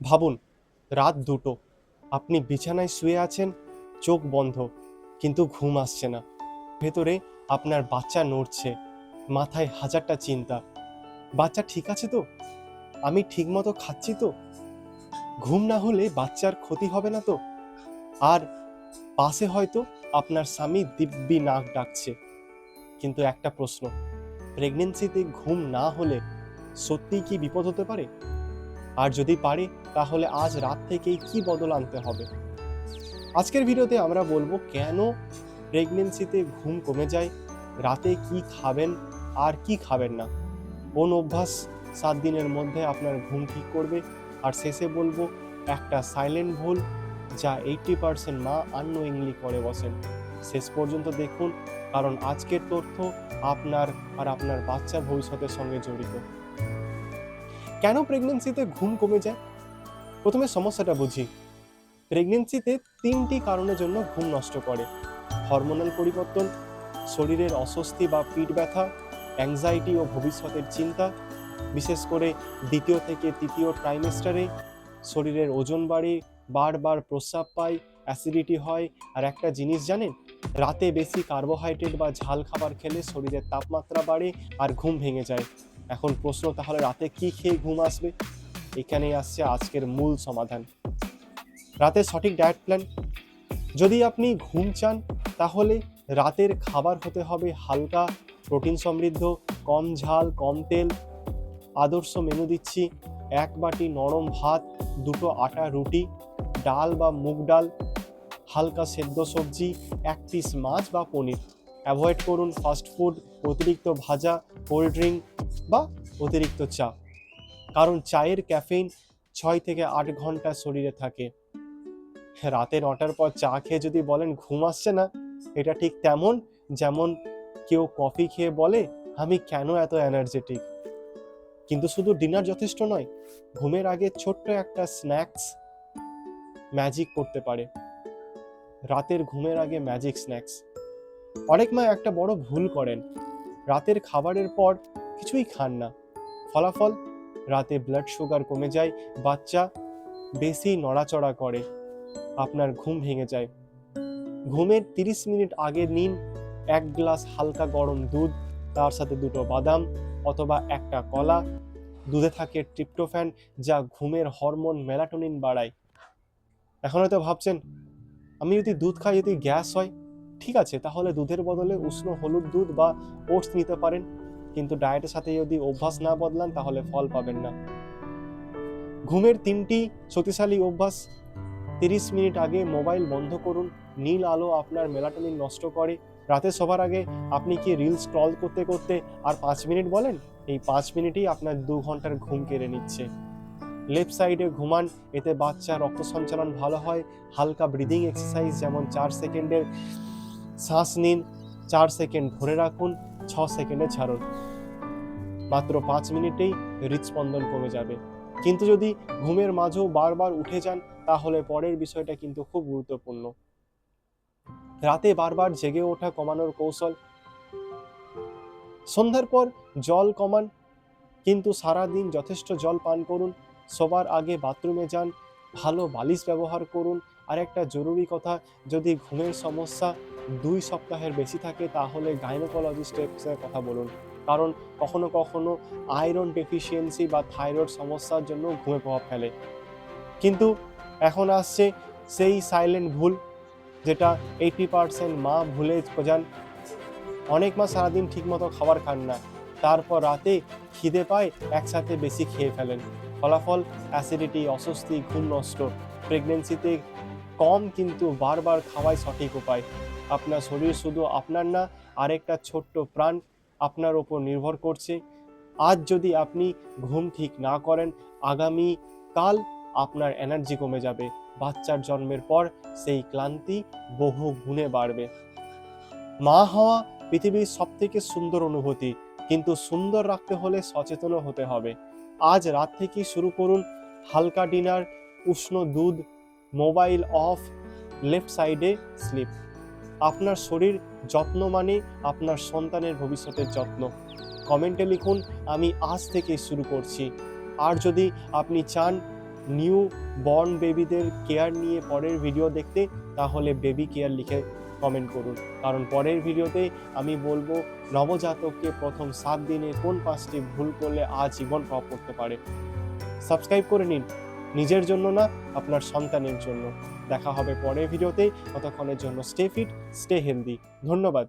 ভাবুন, রাত ২টো, আপনি বিছানায় শুয়ে আছেন, চোখ বন্ধ, কিন্তু ঘুম আসছে না। ভেতরে আপনার বাচ্চা নড়ছে, মাথায় হাজারটা চিন্তা। বাচ্চা ঠিক আছে তো? আমি ঠিকমতো খাচ্ছি তো? ঘুম না হলে বাচ্চার ক্ষতি হবে না তো? আর পাশে হয়তো আপনার স্বামী দিব্যি নাক ডাকছে। কিন্তু একটা প্রশ্ন, প্রেগন্যান্সিতে ঘুম না হলে সত্যিই কি বিপদ হতে পারে? আর যদি পারে, তাহলে আজ রাত থেকেই কি বদল আনতে হবে? আজকের ভিডিওতে আমরা বলবো কেন প্রেগন্যান্সিতে ঘুম কমে যায়, রাতে কি খাবেন আর কি খাবেন না, কোন অভ্যাস 7 দিনের মধ্যে আপনার ঘুম ঠিক করবে, আর শেষে বলবো একটা সাইলেন্ট ভুল যা 80% মা আননোয়িংলি করে বসেন। শেষ পর্যন্ত দেখুন, কারণ আজকের তথ্য আপনার আর আপনার বাচ্চার ভবিষ্যতের সঙ্গে জড়িত। কেন প্রেগন্যান্সিতে ঘুম কমে যায়? প্রথমে সমস্যাটা বুঝি। প্রেগন্যান্সিতে 3টি কারণের জন্য ঘুম নষ্ট করে: হরমোনাল পরিবর্তন, শরীরের অস্বস্তি বা পিঠ ব্যথা, অ্যাংজাইটি ও ভবিষ্যতের চিন্তা। বিশেষ করে দ্বিতীয় থেকে তৃতীয় ট্রাইমেস্টারে শরীরের ওজন বাড়ে, বারবার প্রস্রাব পায়, অ্যাসিডিটি হয়। আর একটা জিনিস জানেন, রাতে বেশি কার্বোহাইড্রেট বা ঝাল খাবার খেলে শরীরের তাপমাত্রা বাড়ে আর ঘুম ভেঙে যায়। এখন প্রশ্ন, তাহলে রাতে কি খেয়ে ঘুম আসবে? এখানেই আসছে আজকের মূল সমাধান। রাতের সঠিক ডায়েট প্ল্যান। যদি আপনি ঘুম চান, তাহলে রাতের খাবার হতে হবে হালকা, প্রোটিন সমৃদ্ধ, কম ঝাল, কম তেল। আদর্শ মেনু দিচ্ছি: 1 বাটি নরম ভাত, 2টো আটা রুটি, ডাল বা মুগ ডাল, হালকা সেদ্ধ সবজি, 1 পিস মাছ বা পনির। অ্যাভয়েড করুন ফাস্ট ফুড, অতিরিক্ত ভাজা, কোল্ড ড্রিঙ্ক বা অতিরিক্ত চা, কারণ চায়ের ক্যাফেইন 6 থেকে 8 ঘন্টা শরীরে থাকে। রাতে 9টার পর চা খেয়ে যদি বলেন ঘুম আসছে না, এটা ঠিক তেমন যেমন কেউ কফি খেয়ে বলে আমি কেন এত এনার্জেটিক। কিন্তু শুধু ডিনার যথেষ্ট নয়, ঘুমের আগে ছোট্ট একটা স্ন্যাক্স ম্যাজিক করতে পারে। রাতের ঘুমের আগে ম্যাজিক স্ন্যাক্স। অনেক মা একটা বড় ভুল করেন, রাতের খাবারের পর কিছুই খান না। ফলাফল, রাতে ব্লাড সুগার কমে যায়, বাচ্চা বেশি নড়াচড়া করে, আপনার ঘুম ভেঙে যায়। ঘুমের 30 মিনিট আগে নিন 1 গ্লাস হালকা গরম দুধ, তার সাথে 2টো বাদাম অথবা একটা কলা। দুধে থাকে ট্রিপ্টোফ্যান, যা ঘুমের হরমোন মেলাটোনিন বাড়ায়। এখন হয়তো ভাবছেন, আমি যদি দুধ খাই যদি গ্যাস হয়, ঠিক আছে, তাহলে দুধের বদলে উষ্ণ হলুদ দুধ বা ওটস নিতে পারেন। কিন্তু ডায়েটের সাথে যদি অভ্যাস না বদলান, তাহলে ফল পাবেন না। ঘুমের 3টি শক্তিশালী অভ্যাস। 30 মিনিট আগে মোবাইল বন্ধ করুন, নীল আলো আপনার মেলাটোনিন নষ্ট করে। রাতে শোবার আগে আপনি কি রিল স্ক্রল করতে করতে আর 5 মিনিট বলেন? এই 5 মিনিটই আপনার 2 ঘন্টার ঘুম কেড়ে নিচ্ছে। লেফট সাইডে ঘুমান, এতে বাচ্চা রক্ত সঞ্চালন ভালো হয়। হালকা ব্রিদিং এক্সারসাইজ, যেমন 4 সেকেন্ডের শ্বাস নিন, 4 সেকেন্ড ধরে রাখুন, 6 সেকেন্ডে ছাড়ুন। মাত্র 5 মিনিটেই হৃদস্পন্দন কমে যাবে। কিন্তু যদি ঘুমের মাঝেও বারবার উঠে যান, তাহলে পরের বিষয়টা কিন্তু খুব গুরুত্বপূর্ণ। রাতে বারবার জেগে ওঠা কমানোর কৌশল। সন্ধ্যার পর জল কমান, কিন্তু সারাদিন যথেষ্ট জল পান করুন। শোবার আগে বাথরুমে যান, ভালো বালিশ ব্যবহার করুন। আর একটা জরুরি কথা, যদি ঘুমের সমস্যা 2 সপ্তাহের বেশি থাকে, তাহলে গাইনোকোলজিস্টের সাথে কথা বলুন, কারণ কখনো কখনো আয়রন ডেফিসিয়েন্সি বা থাইরয়েড সমস্যার জন্য ঘুমে প্রভাব ফেলে। কিন্তু এখন আসছে সেই সাইলেন্ট ভুল, যেটা 80% মা ভুলে যান। অনেক মা সারাদিন ঠিকমতো খাবার খান না, তারপর রাতে খিদে পায়, একসাথে বেশি খেয়ে ফেলেন। ফলাফল, অ্যাসিডিটি, অস্বস্তি, ঘুম নষ্ট। প্রেগন্যান্সিতে কম কিন্তু বারবার খাওয়াই সঠিক উপায়। আপনার শরীর শুধু আপনার না, আরেকটা ছোট্ট প্রাণ আপনার ওপর নির্ভর করছে। আজ যদি আপনি ঘুম ঠিক না করেন, আগামী কাল আপনার এনার্জি কমে যাবে। বাচ্চার জন্মের পর সেই ক্লান্তি বহু গুণে বাড়বে। মা হওয়া পৃথিবীর সবথেকে সুন্দর অনুভূতি, কিন্তু সুন্দর রাখতে হলে সচেতনও হতে হবে। আজ রাত থেকেই শুরু করুন, হালকা ডিনার, উষ্ণ দুধ, মোবাইল অফ, লেফট সাইডে স্লিপ। আপনার শরীর যত্ন মানে আপনার সন্তানের ভবিষ্যতের যত্ন। কমেন্টে লিখুন, আমি আজ থেকে শুরু করছি। আর যদি আপনি চান নিউ বর্ন বেবিদের কেয়ার নিয়ে পরের ভিডিও দেখতে, তাহলে বেবি কেয়ার লিখে কমেন্ট করুন। কারণ পরের ভিডিওতে আমি বলবো নবজাতককে প্রথম 7 দিনে কোন 5টি ভুল করলে আজীবন প্রভাব পড়তে পারে। সাবস্ক্রাইব করে নিন, নিজের জন্য না, আপনার সন্তানের জন্য। দেখা হবে পরের ভিডিওতে। ততক্ষণের জন্য স্টে ফিট, স্টে হেলদি। ধন্যবাদ।